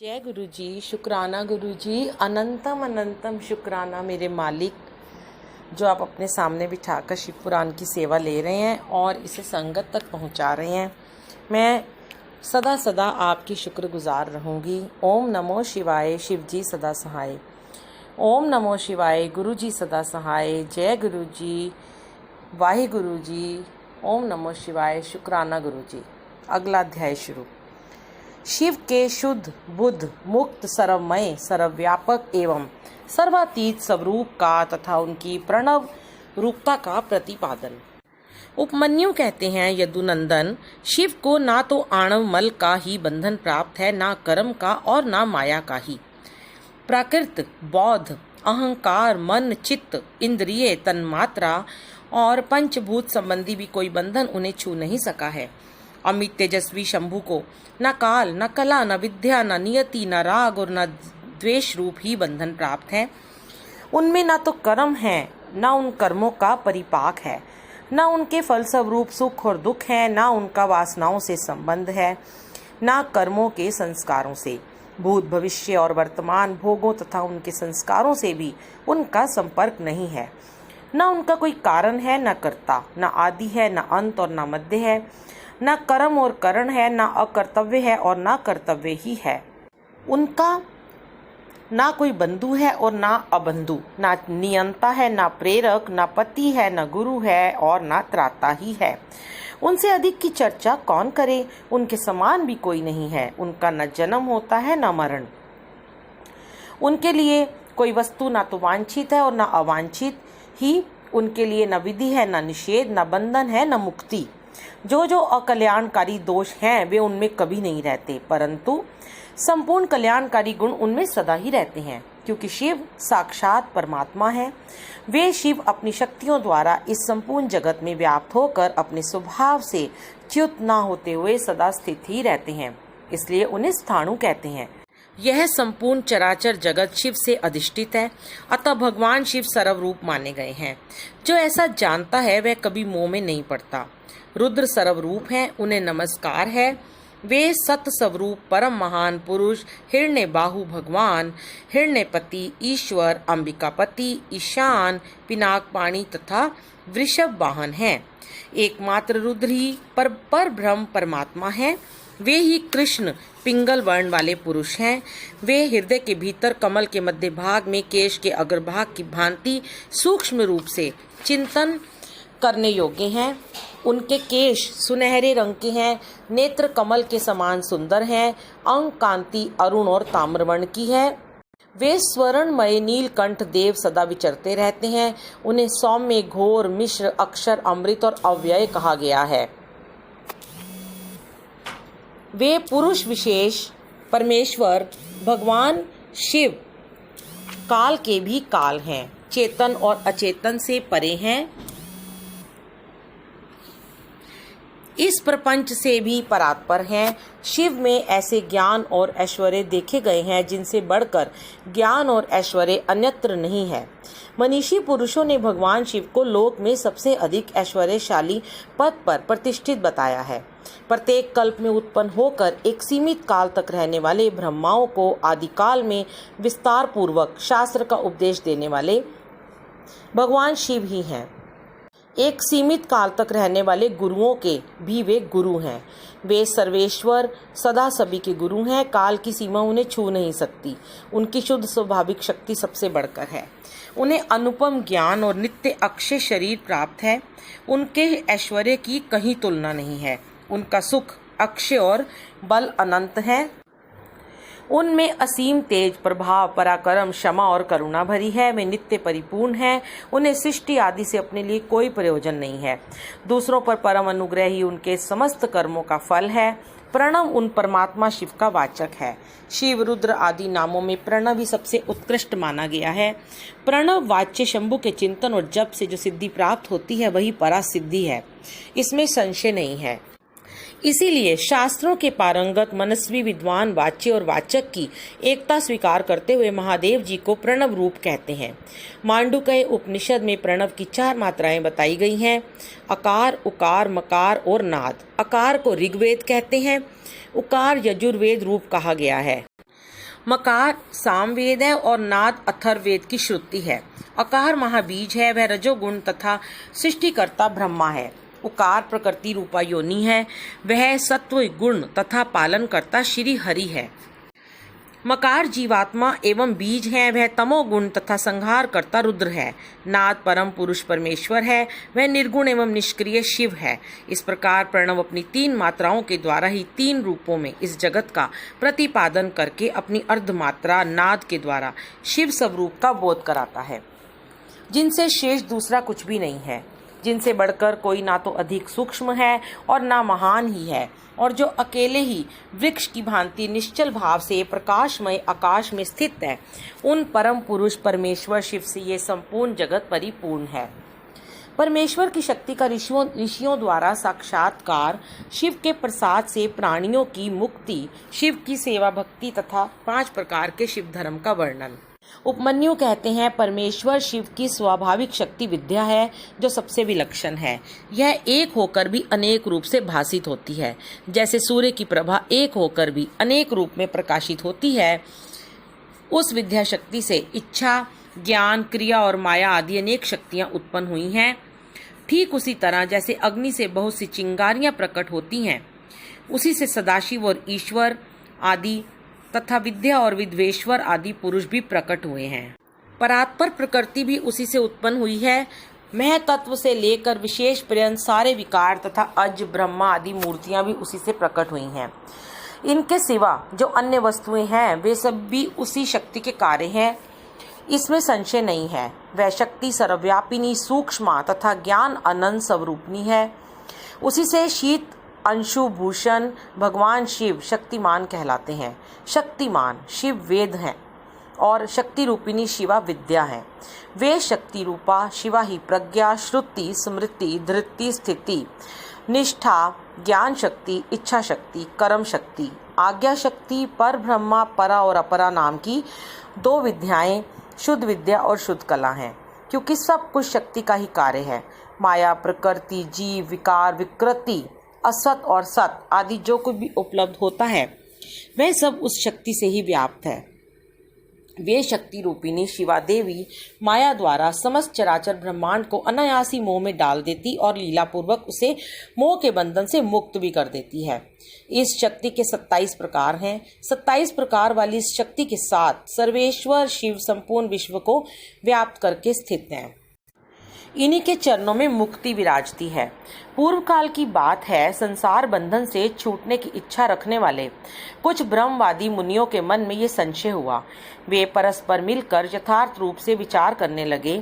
जय गुरु जी, शुक्राना गुरु जी, अनंतम अनंतम शुक्राना मेरे मालिक, जो आप अपने सामने बिठाकर शिव पुराण की सेवा ले रहे हैं और इसे संगत तक पहुंचा रहे हैं। मैं सदा सदा आपकी शुक्रगुजार रहूंगी। ओम नमो शिवाय, शिव जी सदा सहाय। ओम नमो शिवाय, गुरु जी सदा सहाय। जय गुरु जी, वाहे गुरु जी। ओम नमो शिवाय, शुक्राना गुरु जी। अगला अध्याय शुरू। शिव के शुद्ध बुद्ध मुक्त सर्वमय सर्वव्यापक एवं सर्वातीत स्वरूप का तथा उनकी प्रणव रूपता का प्रतिपादन। उपमन्यु कहते हैं, यदुनंदन, शिव को ना तो आणव मल का ही बंधन प्राप्त है, ना कर्म का और ना माया का ही। प्राकृत बौद्ध अहंकार मन चित्त इंद्रिय तन्मात्रा और पंचभूत संबंधी भी कोई बंधन उन्हें छू नहीं सका है। अमित तेजस्वी शंभु को न काल न कला न विद्या न नियति न राग और न द्वेष रूप ही बंधन प्राप्त है। उनमें न तो कर्म है, न उन कर्मों का परिपाक है, न उनके फलस्वरूप सुख और दुख है, न उनका वासनाओं से संबंध है, न कर्मों के संस्कारों से। भूत भविष्य और वर्तमान भोगों तथा उनके संस्कारों से भी उनका संपर्क नहीं है। न उनका कोई कारण है, न कर्ता, न आदि है, न अंत और न मध्य है, न कर्म और करण है, न अकर्तव्य है और न कर्तव्य ही है। उनका ना कोई बंधु है और ना अबंधु, ना नियंता है, ना प्रेरक, ना पति है, न गुरु है और ना त्राता ही है। उनसे अधिक की चर्चा कौन करे, उनके समान भी कोई नहीं है। उनका न जन्म होता है न मरण। उनके लिए कोई वस्तु ना तो वांछित है और न अवांछित ही। उनके लिए न विधि है न निषेध, न बंधन है न मुक्ति। जो अकल्याणकारी दोष हैं वे उनमें कभी नहीं रहते, परंतु संपूर्ण कल्याणकारी गुण उनमें सदा ही रहते हैं, क्योंकि शिव साक्षात परमात्मा है। वे शिव अपनी शक्तियों द्वारा इस संपूर्ण जगत में व्याप्त होकर अपने स्वभाव से च्युत न होते हुए सदा स्थित ही रहते हैं, इसलिए उन्हें स्थाणु कहते हैं। यह संपूर्ण चराचर जगत शिव से अधिष्ठित है, अतः भगवान शिव सर्वरूप माने गए हैं। जो ऐसा जानता है वह कभी मोह में नहीं पड़ता। रुद्र सर्वरूप हैं, उन्हें नमस्कार है। वे सत स्वरूप परम महान पुरुष हिरण्य बाहु भगवान, हिरण्यपति ईश्वर, अंबिकापति ईशान, पिनाक पाणी तथा वृषभ वाहन हैं। एकमात्र रुद्र ही पर ब्रह्म परमात्मा है। वे ही कृष्ण पिंगल वर्ण वाले पुरुष हैं। वे हृदय के भीतर कमल के मध्य भाग में केश के अग्रभाग की भांति सूक्ष्म रूप से चिंतन करने योग्य हैं। उनके केश सुनहरे रंग के हैं, नेत्र कमल के समान सुंदर हैं, अंग कांति अरुण और ताम्रवर्ण की है। वे स्वर्णमय नीलकंठ देव सदा विचरते रहते हैं। उन्हें सौम्य घोर मिश्र अक्षर अमृत और अव्यय कहा गया है। वे पुरुष विशेष परमेश्वर भगवान शिव काल के भी काल हैं, चेतन और अचेतन से परे हैं, इस प्रपंच से भी परात्पर हैं। शिव में ऐसे ज्ञान और ऐश्वर्य देखे गए हैं जिनसे बढ़कर ज्ञान और ऐश्वर्य अन्यत्र नहीं है। मनीषी पुरुषों ने भगवान शिव को लोक में सबसे अधिक ऐश्वर्यशाली पद पर प्रतिष्ठित बताया है। प्रत्येक कल्प में उत्पन्न होकर एक सीमित काल तक रहने वाले ब्रह्माओं को आदिकाल में विस्तार पूर्वक शास्त्र का उपदेश देने वाले भगवान शिव ही हैं। एक सीमित काल तक रहने वाले गुरुओं के भी वे गुरु हैं। वे सर्वेश्वर सदा सभी के गुरु हैं। काल की सीमा उन्हें छू नहीं सकती। उनकी शुद्ध स्वाभाविक शक्ति सबसे बढ़कर है। उन्हें अनुपम ज्ञान और नित्य अक्षय शरीर प्राप्त है। उनके ऐश्वर्य की कहीं तुलना नहीं है। उनका सुख अक्षय और बल अनंत है। उनमें असीम तेज प्रभाव पराक्रम क्षमा और करुणा भरी है। वे नित्य परिपूर्ण हैं। उन्हें सृष्टि आदि से अपने लिए कोई प्रयोजन नहीं है। दूसरों पर परम अनुग्रह ही उनके समस्त कर्मों का फल है। प्रणव उन परमात्मा शिव का वाचक है। शिव रुद्र आदि नामों में प्रणव ही सबसे उत्कृष्ट माना गया है। प्रणव वाच्य शंभु के चिंतन और जप से जो सिद्धि प्राप्त होती है वही परा सिद्धि है, इसमें संशय नहीं है। इसीलिए शास्त्रों के पारंगत मनस्वी विद्वान वाच्य और वाचक की एकता स्वीकार करते हुए महादेव जी को प्रणव रूप कहते हैं। मांडुक्य उपनिषद में प्रणव की 4 मात्राएं बताई गई हैं, अकार, उकार, मकार और नाद। अकार को ऋग्वेद कहते हैं, उकार यजुर्वेद रूप कहा गया है। मकार सामवेद है और नाद अथर्ववेद की श्रुति है। अकार महाबीज है, वह रजोगुण तथा सृष्टिकर्ता ब्रह्मा है। उकार प्रकृति रूपा योनि है, वह सत्व गुण तथा पालनकर्ता श्री हरि है। मकार जीवात्मा एवं बीज है, वह तमोगुण तथा संहार करता रुद्र है। नाद परम पुरुष परमेश्वर है, वह निर्गुण एवं निष्क्रिय शिव है। इस प्रकार प्रणव अपनी 3 मात्राओं के द्वारा ही 3 रूपों में इस जगत का प्रतिपादन करके अपनी अर्धमात्रा नाद के द्वारा शिव स्वरूप का बोध कराता है, जिनसे शेष दूसरा कुछ भी नहीं है, जिनसे बढ़कर कोई ना तो अधिक सूक्ष्म है और ना महान ही है, और जो अकेले ही वृक्ष की भांति निश्चल भाव से प्रकाशमय आकाश में स्थित है। उन परम पुरुष परमेश्वर शिव से ये संपूर्ण जगत परिपूर्ण है। परमेश्वर की शक्ति का ऋषियों द्वारा साक्षात्कार, शिव के प्रसाद से प्राणियों की मुक्ति, शिव की सेवा भक्ति तथा 5 प्रकार के शिव धर्म का वर्णन। उपमन्यु कहते हैं, परमेश्वर शिव की स्वाभाविक शक्ति विद्या है जो सबसे विलक्षण है। यह एक होकर भी अनेक रूप से भासित होती है। जैसे सूर्य की प्रभा एक होकर भी अनेक रूप में प्रकाशित होती है, उस विद्या शक्ति से इच्छा, ज्ञान, क्रिया और माया आदि अनेक शक्तियां उत्पन्न हुई हैं। ठीक उसी तरह जैसे अग्नि से बहुत सी चिंगारियां प्रकट होती हैं, उसी से सदाशिव और ईश्वर आदि तथा विद्या और विद्वेश्वर आदि पुरुष भी प्रकट हुए हैं। परात्पर प्रकृति भी उसी से उत्पन्न हुई है। मह तत्व से लेकर विशेष पर्यंत सारे विकार तथा अज, ब्रह्मा आदि मूर्तियां भी उसी से प्रकट हुई हैं। इनके सिवा जो अन्य वस्तुएं हैं वे सब भी उसी शक्ति के कार्य हैं, इसमें संशय नहीं है। वह शक्ति सर्वव्यापिनी, सूक्ष्म तथा ज्ञान अनंत स्वरूपनी है। उसी से शीत अंशु भूषण भगवान शिव शक्तिमान कहलाते हैं। शक्तिमान शिव वेद हैं और शक्ति रूपिणी शिवा विद्या है। वे शक्ति रूपा शिवा ही प्रज्ञा, श्रुति, स्मृति, धृति, स्थिति, निष्ठा, ज्ञान शक्ति, इच्छा शक्ति, कर्म शक्ति, आज्ञा शक्ति, पर ब्रह्मा, परा और अपरा नाम की 2 विद्याएं शुद्ध विद्या और शुद्ध कला हैं, क्योंकि सब कुछ शक्ति का ही कार्य है। माया, प्रकृति, जीव, विकार, विकृति, असत और सत आदि जो कुछ भी उपलब्ध होता है वह सब उस शक्ति से ही व्याप्त है। वे शक्ति रूपिणी शिवा देवी माया द्वारा समस्त चराचर ब्रह्मांड को अनायासी मोह में डाल देती और लीलापूर्वक उसे मोह के बंधन से मुक्त भी कर देती है। इस शक्ति के 27 प्रकार हैं। 27 प्रकार वाली इस शक्ति के साथ सर्वेश्वर शिव संपूर्ण विश्व को व्याप्त करके स्थित हैं। इन्हीं के चरणों में मुक्ति विराजती है। पूर्व काल की बात है, संसार बंधन से छूटने की इच्छा रखने वाले कुछ ब्रह्मवादी मुनियों के मन में ये संशय हुआ। वे परस्पर मिलकर यथार्थ रूप से विचार करने लगे,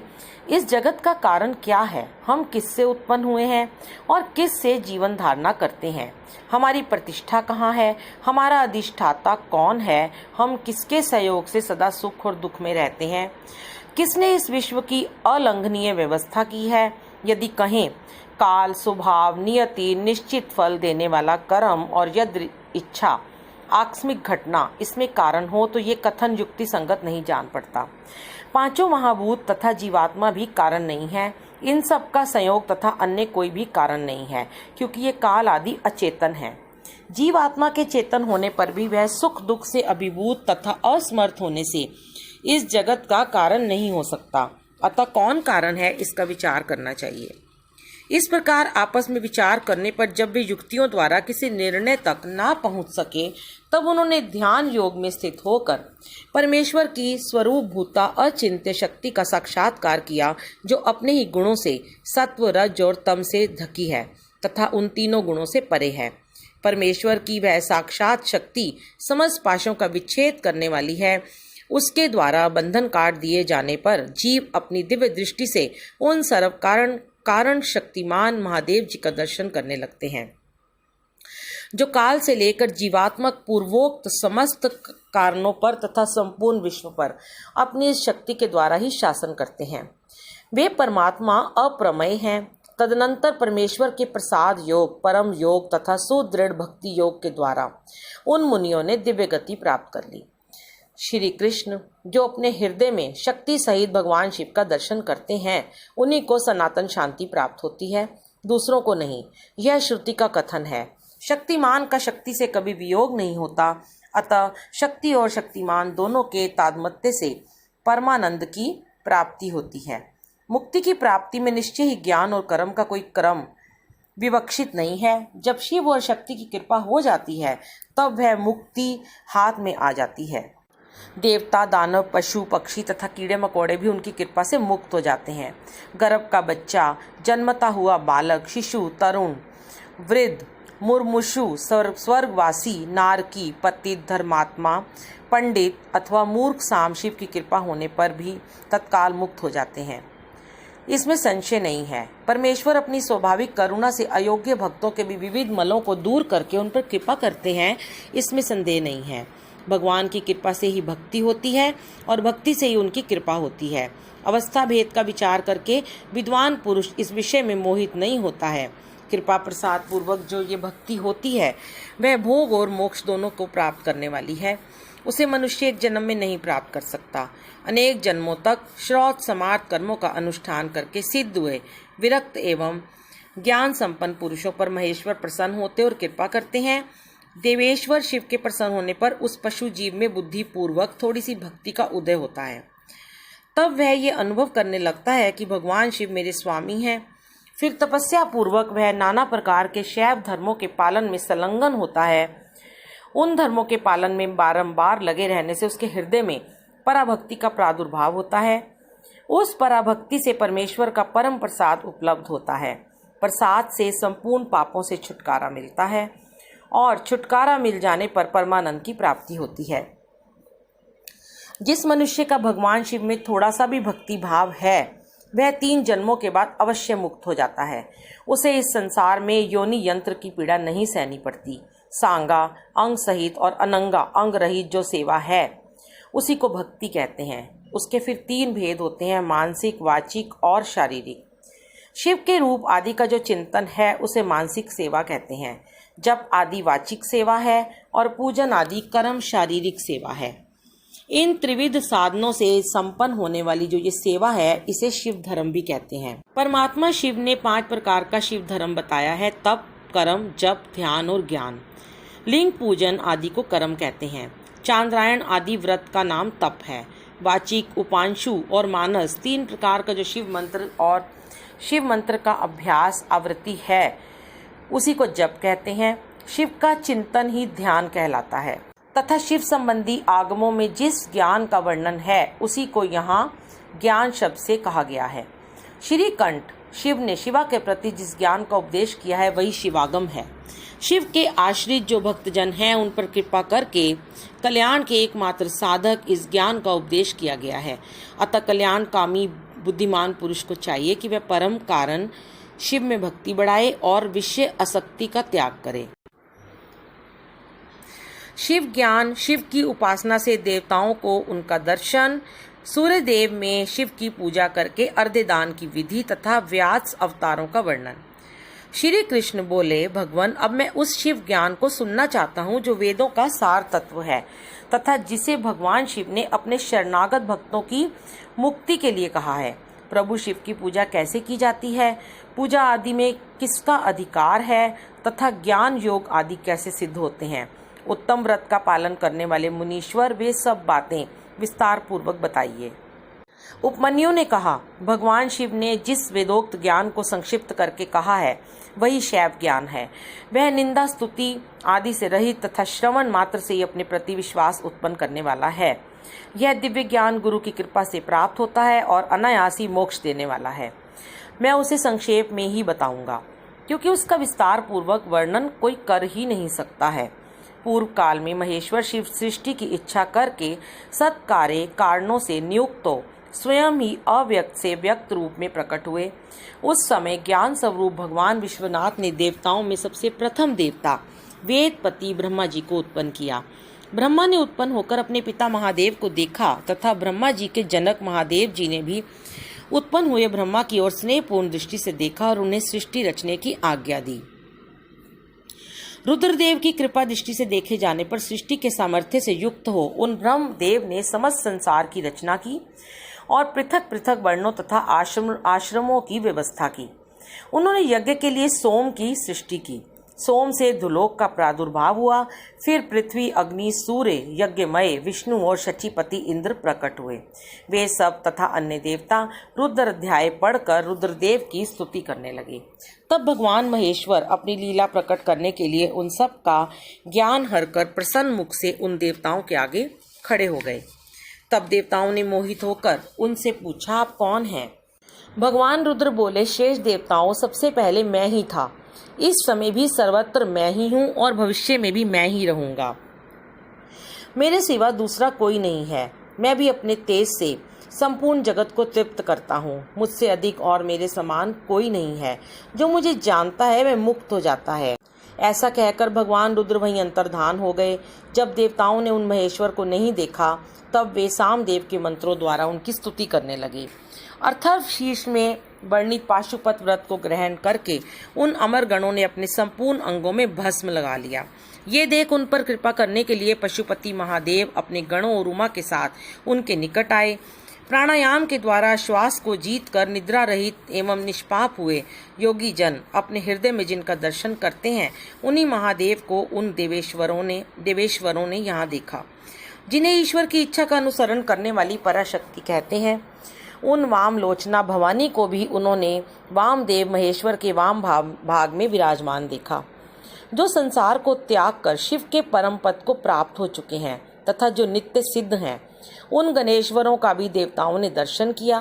इस जगत का कारण क्या है, हम किससे उत्पन्न हुए हैं और किस से जीवन धारणा करते हैं, हमारी प्रतिष्ठा कहाँ है, हमारा अधिष्ठाता कौन है, हम किसके सहयोग से सदा सुख और दुख में रहते हैं, किसने इस विश्व की अलंघनीय व्यवस्था की है। यदि कहें काल, स्वभाव, नियति, निश्चित फल देने वाला कर्म और यदि इच्छा आकस्मिक घटना इसमें कारण हो तो ये कथन युक्ति संगत नहीं जान पड़ता। 5 महाभूत तथा जीवात्मा भी कारण नहीं है। इन सब का संयोग तथा अन्य कोई भी कारण नहीं है, क्योंकि ये काल आदि अचेतन है। जीवात्मा के चेतन होने पर भी वह सुख दुख से अभिभूत तथा असमर्थ होने से इस जगत का कारण नहीं हो सकता। अतः कौन कारण है, इसका विचार करना चाहिए। इस प्रकार आपस में विचार करने पर जब वे युक्तियों द्वारा किसी निर्णय तक ना पहुंच सके, तब उन्होंने ध्यान योग में स्थित होकर परमेश्वर की स्वरूप भूता अचिंत्य शक्ति का साक्षात्कार किया, जो अपने ही गुणों से सत्व, रज और तम से ढकी है तथा उन तीनों गुणों से परे है। परमेश्वर की वह साक्षात शक्ति समस्त पाशों का विच्छेद करने वाली है। उसके द्वारा बंधन काट दिए जाने पर जीव अपनी दिव्य दृष्टि से उन सर्व कारण शक्तिमान महादेव जी का दर्शन करने लगते हैं, जो काल से लेकर जीवात्मक पूर्वोक्त समस्त कारणों पर तथा संपूर्ण विश्व पर अपनी इस शक्ति के द्वारा ही शासन करते हैं। वे परमात्मा अप्रमेय हैं। तदनंतर परमेश्वर के प्रसाद योग, परम योग तथा सुदृढ़ भक्ति योग के द्वारा उन मुनियों ने दिव्य गति प्राप्त कर ली। श्री कृष्ण जो अपने हृदय में शक्ति सहित भगवान शिव का दर्शन करते हैं, उन्हीं को सनातन शांति प्राप्त होती है, दूसरों को नहीं। यह श्रुति का कथन है। शक्तिमान का शक्ति से कभी वियोग नहीं होता। अतः शक्ति और शक्तिमान दोनों के तादात्म्य से परमानंद की प्राप्ति होती है। मुक्ति की प्राप्ति में निश्चय ही ज्ञान और कर्म का कोई क्रम विवक्षित नहीं है। जब शिव और शक्ति की कृपा हो जाती है तब वह मुक्ति हाथ में आ जाती है। देवता, दानव, पशु, पक्षी तथा कीड़े मकोड़े भी उनकी कृपा से मुक्त हो जाते हैं। गर्भ का बच्चा, जन्मता हुआ बालक, शिशु, तरुण, वृद्ध, मुर्मुषु, स्वर्गवासी, नारकी, पतित, धर्मात्मा, पंडित अथवा मूर्ख साम शिव की कृपा होने पर भी तत्काल मुक्त हो जाते हैं। इसमें संशय नहीं है। परमेश्वर अपनी स्वाभाविक करुणा से अयोग्य भक्तों के भी विविध मलों को दूर करके उन पर कृपा करते हैं, इसमें संदेह नहीं है। भगवान की कृपा से ही भक्ति होती है और भक्ति से ही उनकी कृपा होती है। अवस्था भेद का विचार करके विद्वान पुरुष इस विषय में मोहित नहीं होता है। कृपा प्रसाद पूर्वक जो ये भक्ति होती है वह भोग और मोक्ष दोनों को प्राप्त करने वाली है। उसे मनुष्य एक जन्म में नहीं प्राप्त कर सकता। अनेक जन्मों तक श्रौत समार्थ कर्मों का अनुष्ठान करके सिद्ध हुए विरक्त एवं ज्ञान संपन्न पुरुषों पर महेश्वर प्रसन्न होते और कृपा करते हैं। देवेश्वर शिव के प्रसन्न होने पर उस पशु जीव में बुद्धि पूर्वक थोड़ी सी भक्ति का उदय होता है। तब वह ये अनुभव करने लगता है कि भगवान शिव मेरे स्वामी हैं। फिर तपस्या पूर्वक वह नाना प्रकार के शैव धर्मों के पालन में संलग्न होता है। उन धर्मों के पालन में बारंबार लगे रहने से उसके हृदय में पराभक्ति का प्रादुर्भाव होता है। उस पराभक्ति से परमेश्वर का परम प्रसाद उपलब्ध होता है। प्रसाद से संपूर्ण पापों से छुटकारा मिलता है और छुटकारा मिल जाने पर परमानंद की प्राप्ति होती है। जिस मनुष्य का भगवान शिव में थोड़ा सा भी भक्ति भाव है वह 3 जन्मों के बाद अवश्य मुक्त हो जाता है। उसे इस संसार में योनि यंत्र की पीड़ा नहीं सहनी पड़ती। सांगा अंग सहित और अनंगा अंग रहित जो सेवा है उसी को भक्ति कहते हैं। उसके फिर 3 भेद होते हैं, मानसिक, वाचिक और शारीरिक। शिव के रूप आदि का जो चिंतन है उसे मानसिक सेवा कहते हैं। जप आदि वाचिक सेवा है और पूजन आदि कर्म शारीरिक सेवा है। इन त्रिविध साधनों से संपन्न होने वाली जो ये सेवा है इसे शिव धर्म भी कहते हैं। परमात्मा शिव ने 5 प्रकार का शिव धर्म बताया है। तप, कर्म, जप, ध्यान और ज्ञान। लिंग पूजन आदि को कर्म कहते हैं। चांद्रायण आदि व्रत का नाम तप है। वाचिक, उपांशु और मानस 3 प्रकार का जो शिव मंत्र और शिव मंत्र का अभ्यास आवृत्ति है उसी को जप कहते हैं। शिव का चिंतन ही ध्यान कहलाता है तथा शिव संबंधी आगमों में जिस ज्ञान का वर्णन है उसी को यहाँ ज्ञान शब्द से कहा गया है। श्री कंठ शिव ने शिवा के प्रति जिस ज्ञान का उपदेश किया है वही शिवागम है। शिव के आश्रित जो भक्तजन हैं उन पर कृपा करके कल्याण के एकमात्र साधक इस ज्ञान का उपदेश किया गया है। अतः कल्याणकामी बुद्धिमान पुरुष को चाहिए कि वह परम कारण शिव में भक्ति बढ़ाए और विषय आसक्ति का त्याग करे। शिव ज्ञान, शिव की उपासना से देवताओं को उनका दर्शन, सूर्य देव में शिव की पूजा करके अर्धदान की विधि तथा व्यास अवतारों का वर्णन। श्री कृष्ण बोले, भगवान अब मैं उस शिव ज्ञान को सुनना चाहता हूँ जो वेदों का सार तत्व है तथा जिसे भगवान शिव ने अपने शरणागत भक्तों की मुक्ति के लिए कहा है। प्रभु शिव की पूजा कैसे की जाती है, पूजा आदि में किसका अधिकार है तथा ज्ञान योग आदि कैसे सिद्ध होते हैं। उत्तम व्रत का पालन करने वाले मुनीश्वर वे सब बातें विस्तार पूर्वक बताइए। उपमन्यु ने कहा, भगवान शिव ने जिस वेदोक्त ज्ञान को संक्षिप्त करके कहा है वही शैव ज्ञान है। वह निंदा स्तुति आदि से रहित तथा श्रवण मात्र से ही अपने प्रति विश्वास उत्पन्न करने वाला है। यह दिव्य ज्ञान गुरु की कृपा से प्राप्त होता है और अनायासी मोक्ष देने वाला है। मैं उसे संक्षेप में ही बताऊंगा क्योंकि उसका विस्तार पूर्वक वर्णन कोई कर ही नहीं सकता है। पूर्व काल में महेश्वर शिव सृष्टि की इच्छा करके सत्कार्य कारणों से नियुक्त हो स्वयं ही अव्यक्त से व्यक्त रूप में प्रकट हुए। उस समय ज्ञान स्वरूप भगवान विश्वनाथ ने देवताओं में सबसे प्रथम देवता वेदपति ब्रह्मा जी को उत्पन्न किया। ब्रह्मा ने उत्पन्न होकर अपने पिता महादेव को देखा तथा ब्रह्मा जी के जनक महादेव जी ने भी उत्पन्न हुए ब्रह्मा की ओर स्नेहपूर्ण दृष्टि से देखा और उन्हें सृष्टि रचने की आज्ञा दी। रुद्रदेव की कृपा दृष्टि से देखे जाने पर सृष्टि के सामर्थ्य से युक्त हो उन ब्रह्मदेव ने समस्त संसार की रचना की और पृथक पृथक वर्णों तथा आश्रमों की व्यवस्था की। उन्होंने यज्ञ के लिए सोम की सृष्टि की। सोम से धुलोक का प्रादुर्भाव हुआ। फिर पृथ्वी, अग्नि, सूर्य, यज्ञमय, विष्णु और शचीपति इंद्र प्रकट हुए। वे सब तथा अन्य देवता रुद्र अध्याय पढ़कर रुद्रदेव की स्तुति करने लगे। तब भगवान महेश्वर अपनी लीला प्रकट करने के लिए उन सब का ज्ञान हरकर प्रसन्न मुख से उन देवताओं के आगे खड़े हो गए। तब देवताओं ने मोहित होकर उनसे पूछा, आप कौन हैं? भगवान रुद्र बोले, शेष देवताओं, सबसे पहले मैं ही था, इस समय भी सर्वत्र मैं ही हूँ और भविष्य में भी मैं ही रहूंगा। मेरे सिवा दूसरा कोई नहीं है। मैं भी अपने तेज से संपूर्ण जगत को तृप्त करता हूँ। मुझसे अधिक और मेरे समान कोई नहीं है। जो मुझे जानता है वह मुक्त हो जाता है। ऐसा कहकर भगवान रुद्र वहीं अंतर्धान हो गए। जब देवताओं ने उन महेश्वर को नहीं देखा तब वे सामदेव के मंत्रों द्वारा उनकी स्तुति करने लगे। अथर्वशीर्ष में वर्णित पाशुपत व्रत को ग्रहण करके उन अमर गणों ने अपने संपूर्ण अंगों में भस्म लगा लिया। ये देख उन पर कृपा करने के लिए पशुपति महादेव अपने गणों और उमा के साथ उनके निकट आए। प्राणायाम के द्वारा श्वास को जीत कर निद्रा रहित एवं निष्पाप हुए योगी जन अपने हृदय में जिनका दर्शन करते हैं, उन्हीं महादेव को उन देवेश्वरों ने यहाँ देखा, जिन्हें ईश्वर की इच्छा का अनुसरण करने वाली पराशक्ति कहते हैं। उन वाम लोचना भवानी को भी उन्होंने वामदेव महेश्वर के वाम भाग में विराजमान देखा, जो संसार को त्याग कर शिव के परम पद को प्राप्त हो चुके हैं तथा जो नित्य सिद्ध हैं। उन गणेश्वरों का भी देवताओं ने दर्शन किया।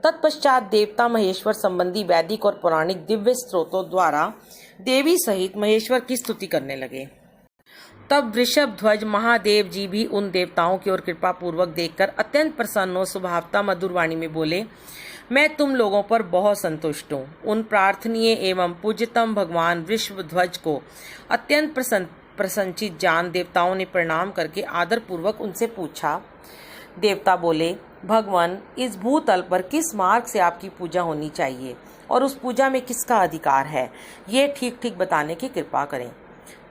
तत्पश्चात देवता महेश्वर संबंधी वैदिक और पौराणिक दिव्य स्रोतों द्वारा देवी सहित महेश्वर की स्तुति करने लगे। तब वृषभ ध्वज महादेव जी भी उन देवताओं की ओर कृपा पूर्वक देखकर अत्यंत प्रसन्न हो स्वभावता मधुर वाणी में बोले, मैं तुम लोगों पर बहुत संतुष्ट हूँ। उन प्रार्थनीय एवं पूज्यतम भगवान वृषभ ध्वज को अत्यंत प्रसन्नचित जान देवताओं ने प्रणाम करके आदर पूर्वक उनसे पूछा। देवता बोले, भगवान, इस भूतल पर किस मार्ग से आपकी पूजा होनी चाहिए और उस पूजा में किसका अधिकार है, ये ठीक ठीक बताने की कृपा करें।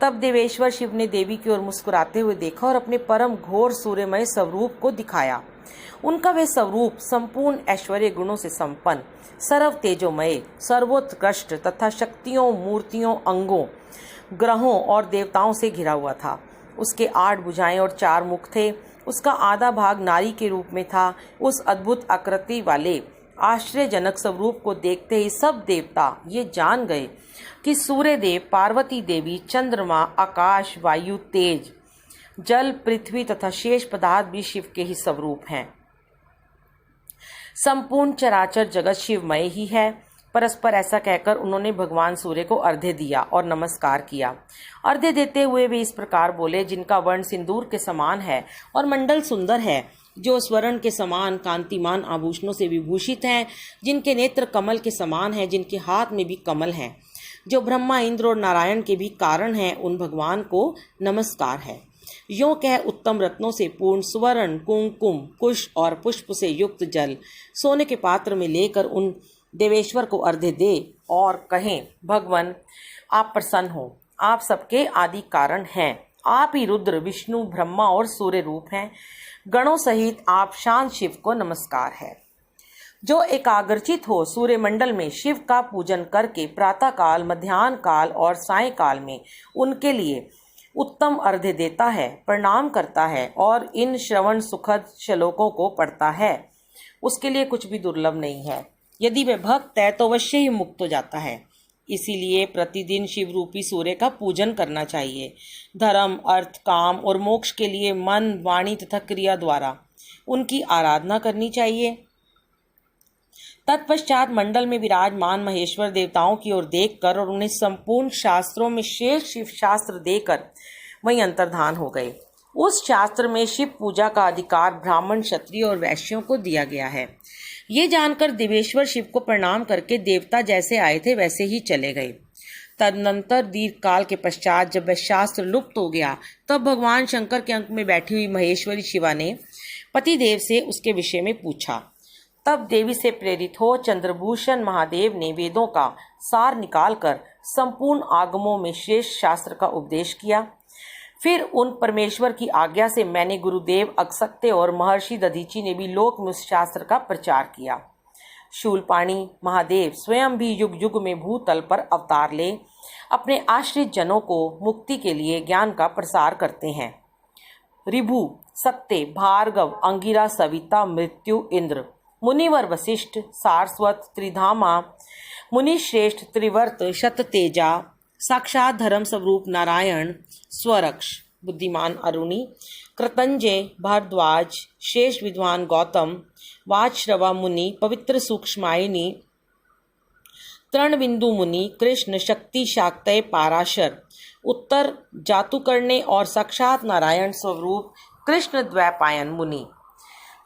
तब देवेश्वर शिव ने देवी की ओर मुस्कुराते हुए देखा और अपने परम घोर सूर्यमय स्वरूप को दिखाया। उनका वह स्वरूप संपूर्ण ऐश्वर्य गुणों से संपन्न, सर्व तेजोमय, सर्वोत्कृष्ट तथा शक्तियों, मूर्तियों, अंगों, ग्रहों और देवताओं से घिरा हुआ था। उसके 8 भुजाएं और 4 मुख थे। उसका आधा भाग नारी के रूप में था। उस अद्भुत आकृति वाले आश्चर्यजनक स्वरूप को देखते ही सब देवता ये जान गए कि सूर्य देव, पार्वती देवी, चंद्रमा, आकाश, वायु, तेज, जल, पृथ्वी तथा शेष पदार्थ भी शिव के ही स्वरूप हैं। संपूर्ण चराचर जगत शिवमय ही है। परस्पर ऐसा कहकर उन्होंने भगवान सूर्य को अर्घ्य दिया और नमस्कार किया। अर्घ्य देते हुए वे इस प्रकार बोले, जिनका वर्ण सिंदूर के समान है और मंडल सुंदर है, जो स्वर्ण के समान कांतिमान आभूषणों से विभूषित हैं, जिनके नेत्र कमल के समान हैं, जिनके हाथ में भी कमल हैं, जो ब्रह्मा, इंद्र और नारायण के भी कारण हैं, उन भगवान को नमस्कार है। यों कह उत्तम रत्नों से पूर्ण स्वर्ण, कुंकुम, कुश और पुष्प से युक्त जल सोने के पात्र में लेकर उन देवेश्वर को अर्घ्य दे और कहें, भगवान, आप प्रसन्न हो, आप सबके आदि कारण हैं। आप ही रुद्र, विष्णु, ब्रह्मा और सूर्य रूप हैं। गणों सहित आप शांत शिव को नमस्कार है। जो एकाग्रचित हो सूर्य मंडल में शिव का पूजन करके प्रातः काल, मध्याह्न काल और सायंकाल में उनके लिए उत्तम अर्घ्य देता है, प्रणाम करता है और इन श्रवण सुखद श्लोकों को पढ़ता है, उसके लिए कुछ भी दुर्लभ नहीं है। यदि वह भक्त है तो अवश्य ही मुक्त हो जाता है। इसीलिए प्रतिदिन शिव रूपी सूर्य का पूजन करना चाहिए। धर्म, अर्थ, काम और मोक्ष के लिए मन, वाणी तथा क्रिया द्वारा उनकी आराधना करनी चाहिए। तत्पश्चात मंडल में विराजमान महेश्वर देवताओं की ओर देखकर और उन्हें संपूर्ण शास्त्रों में शेष शिव शास्त्र देकर वहीं अंतर्धान हो गए। उस शास्त्र में शिव पूजा का अधिकार ब्राह्मण, क्षत्रिय और वैश्यों को दिया गया है। ये जानकर देवेश्वर शिव को प्रणाम करके देवता जैसे आए थे वैसे ही चले गए। तदनंतर दीर्घ काल के पश्चात जब वह शास्त्र लुप्त हो गया, तब भगवान शंकर के अंक में बैठी हुई महेश्वरी शिवा ने पतिदेव से उसके विषय में पूछा। तब देवी से प्रेरित हो चंद्रभूषण महादेव ने वेदों का सार निकालकर संपूर्ण आगमों में शेष शास्त्र का उपदेश किया। फिर उन परमेश्वर की आज्ञा से मैंने गुरुदेव अगस्त्य और महर्षि दधीची ने भी लोक में उस शास्त्र का प्रचार किया। शूलपाणी महादेव स्वयं भी युग युग में भूतल पर अवतार ले अपने आश्रित जनों को मुक्ति के लिए ज्ञान का प्रसार करते हैं। ऋभु, सत्य, भार्गव, अंगिरा, सविता, मृत्यु, इंद्र, मुनिवर वशिष्ठ, सारस्वत, त्रिधामा, मुनिश्रेष्ठ, त्रिवर्त, शततेजा, साक्षात धर्म स्वरूप नारायण, स्वरक्ष, बुद्धिमान अरुणि, कृतंजय, भारद्वाज, शेष विद्वान गौतम, वाजश्रवा मुनि, पवित्र सूक्ष्मायनी, तृणबिंदु मुनि, कृष्ण, शक्ति, शाक्तय, पाराशर, उत्तर जातुकर्णे और साक्षात नारायण स्वरूप कृष्ण द्वैपायन मुनि,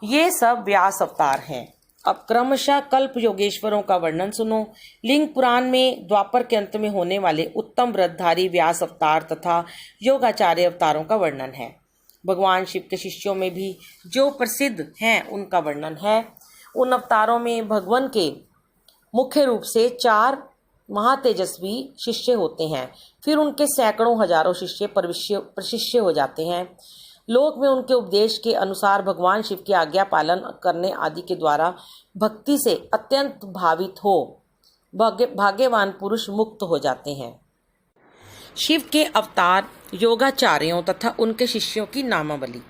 ये सब व्यास अवतार हैं। अब क्रमशः कल्प योगेश्वरों का वर्णन सुनो। लिंग पुराण में द्वापर के अंत में होने वाले उत्तम व्रतधारी व्यास अवतार तथा योगाचार्य अवतारों का वर्णन है। भगवान शिव के शिष्यों में भी जो प्रसिद्ध हैं उनका वर्णन है। उन अवतारों में भगवान के मुख्य रूप से 4 महातेजस्वी शिष्य होते हैं, फिर उनके सैकड़ों हजारों शिष्य प्रशिष्य हो जाते हैं। लोक में उनके उपदेश के अनुसार भगवान शिव की आज्ञा पालन करने आदि के द्वारा भक्ति से अत्यंत भावित हो भाग्यवान पुरुष मुक्त हो जाते हैं। शिव के अवतार योगाचार्यों तथा उनके शिष्यों की नामावली।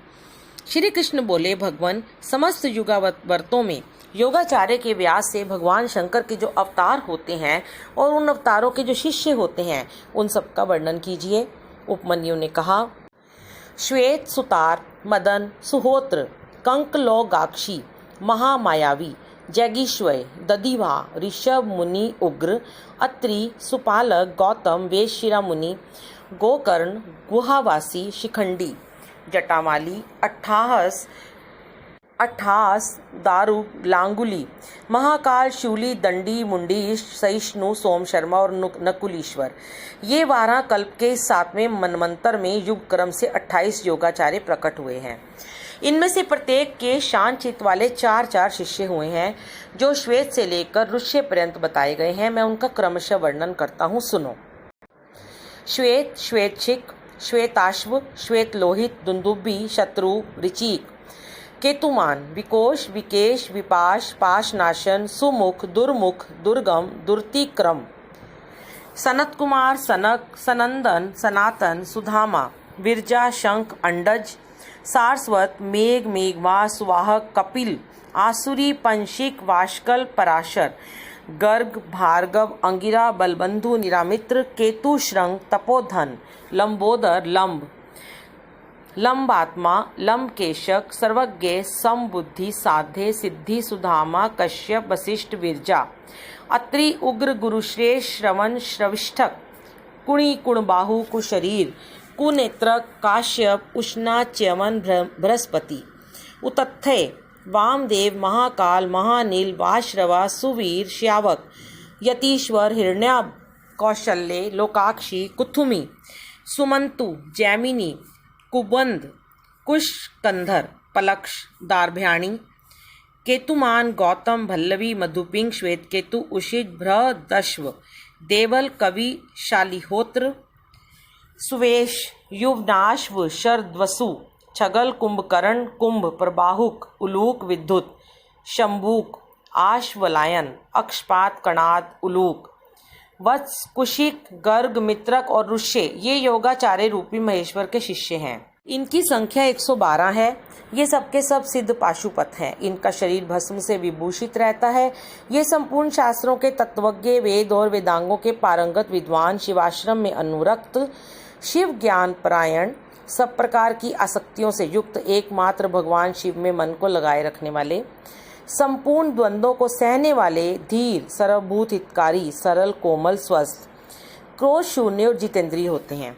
श्री कृष्ण बोले, भगवान समस्त युगावर्तों में योगाचार्य के व्यास से भगवान शंकर के जो अवतार होते हैं और उन अवतारों के जो शिष्य होते हैं उन सब का वर्णन कीजिए। उपमन्यु ने कहा, श्वेत सुतार, मदन, सुहोत्र, कंकलोगाक्षी, महामायावी, जैगीश्वय, दधिवा, ऋषभ मुनि, उग्र, अत्रि, सुपालक, गौतम, वेशिरा मुनि, गोकर्ण, गुहावासी, शिखंडी, जटामाली, अट्ठास, दारू, लांगुली, महाकाल, शूली, दंडी, मुंडी, सहिष्णु, सोम शर्मा और नकुलीश्वर, ये 12 कल्प के 7वें मनवंतर में युग क्रम से 28 योगाचार्य प्रकट हुए हैं। इनमें से प्रत्येक के शांत चित्त वाले 4 शिष्य हुए हैं जो श्वेत से लेकर ऋष्य पर्यंत बताए गए हैं। मैं उनका क्रमशः वर्णन करता हूँ, सुनो। श्वेत, श्वेतशिक, श्वेताश्व, श्वेत लोहित, दुंदुबी, शत्रु, ऋचिक, केतुमान, विकोश, विकेश, विपाश, पाशनाशन, सुमुख, दुर्मुख, दुर्गम, दुर्तिक्रम, सनत कुमार, सनक, सनंदन, सनातन, सुधामा, विरजा, शंख, अंडज, सारस्वत, मेघ, मेघवा, सुवाहक, कपिल, आसुरी, पंशिक, वाष्कल, पराशर, गर्ग, भार्गव, अंगिरा, बलबंधु, निरामित्र, केतु, श्रंग, तपोधन, लंबोदर, लंबात्मा, लंबकेशक, सर्वज्ञ, समबुद्धि, साध्य, सिद्धि, सुधामा, कश्यप, वशिष्ठ, विरजा, अत्रि, उग्र, गुरुश्रेष्ठ, श्रवण, श्रविष्ठक, कुणी, कुणबाहु, कुशरीर, कुनेत्रक, काश्यप, उष्णा, च्यवन, बृहस्पति, उतथ्य, वामदेव, महाकाल, महानील, वाश्रवा, सुवीर, श्यावक, यतीश्वर, हिरण्याभ, कौशल्य, लोकाक्षी, कुथुमी, सुमंतु, जैमिनी, कुबंध, कुशकंधर, पलक्ष, दार्भ्याणी, केतुमान, गौतम, भल्लवी, मधुपिंग, श्वेतकेतु, उषित, बृहदश्व, देवल, कवि, शालिहोत्र, सुवेश, युवनाश्व, शरद्वसु, छगल, कुंभकर्ण, कुंभ, प्रबाहुक, उलूक, विद्युत, शंभूक, आश्वलायन, अक्षपात, कणाद, उलूक, वत्स, कुशिक, गर्ग, मित्रक और ऋष्य, ये योगाचार्य रूपी महेश्वर के शिष्य हैं। इनकी संख्या 112 है। ये सबके सब सिद्ध पाशुपत हैं। इनका शरीर भस्म से विभूषित रहता है। ये संपूर्ण शास्त्रों के तत्वज्ञ, वेद और वेदांगों के पारंगत विद्वान, शिवाश्रम में अनुरक्त, शिव ज्ञान परायण, सब प्रकार की आसक्तियों से युक्त, एकमात्र भगवान शिव में मन को लगाए रखने वाले, संपूर्ण द्वंद्वों को सहने वाले, धीर, सर्वभूत हितकारी, सरल, कोमल, स्वस्थ, क्रोध शून्य और जितेंद्रिय होते हैं।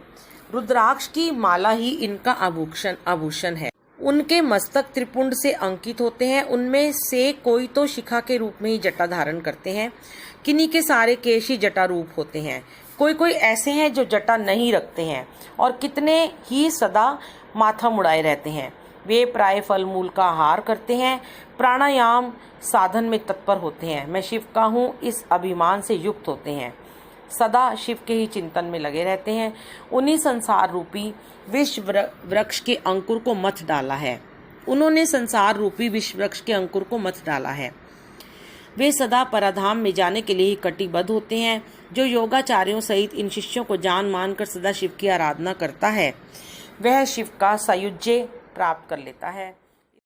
रुद्राक्ष की माला ही इनका आभूषण है। उनके मस्तक त्रिपुंड से अंकित होते हैं। उनमें से कोई तो शिखा के रूप में ही जटा धारण करते हैं। किन्हीं के सारे केश ही जटा रूप होते हैं। कोई ऐसे हैं जो जटा नहीं रखते हैं और कितने ही सदा माथा मुड़ाए रहते हैं। वे प्राय फल मूल का आहार करते हैं, प्राणायाम साधन में तत्पर होते हैं। मैं शिव का हूँ इस अभिमान से युक्त होते हैं। सदा शिव के ही चिंतन में लगे रहते हैं। उन्हीं संसार रूपी विश्व वृक्ष के अंकुर को मथ डाला है। उन्होंने संसार रूपी विश्व वृक्ष के अंकुर को मथ डाला है। वे सदा पराधाम में जाने के लिए ही कटिबद्ध होते हैं। जो योगाचार्यों सहित इन शिष्यों को जान मानकर सदा शिव की आराधना करता है वह शिव का सायुज्य प्राप्त कर लेता है।